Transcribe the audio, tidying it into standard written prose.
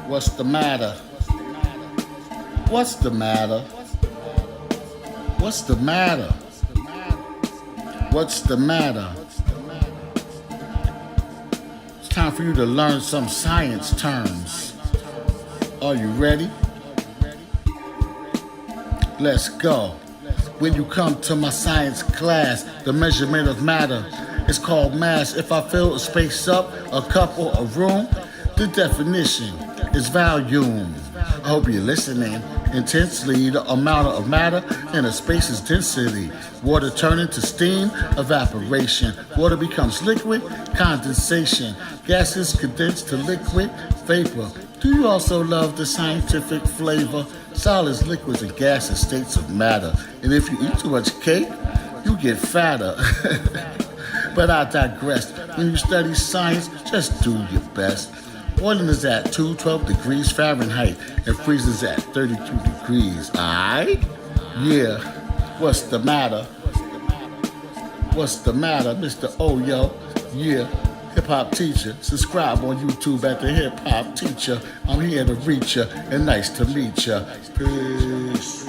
What's the matter? What's the matter? What's the matter? What's the matter? It's time for you to learn some science terms. Are you ready? Let's go. When you come to my science class, the measurement of matter is called mass. If I fill a space up, a cup or a room, the definition is volume. I hope you're listening intensely. The amount of matter in a space is density. Water turning to steam, evaporation. Water becomes liquid, condensation. Gases condense to liquid, vapor. Do you also love the scientific flavor? Solids, liquids, and gases, states of matter. And if you eat too much cake, you get fatter. But I digress. When you study science, just do your best. Boiling is at 212 degrees Fahrenheit and freezes at 32 degrees. Alright? Yeah. What's the matter? What's the matter, Mr. Oyo? Yeah. Hip hop teacher. Subscribe on YouTube at the Hip Hop Teacher. I'm here to reach ya and nice to meet ya. Peace.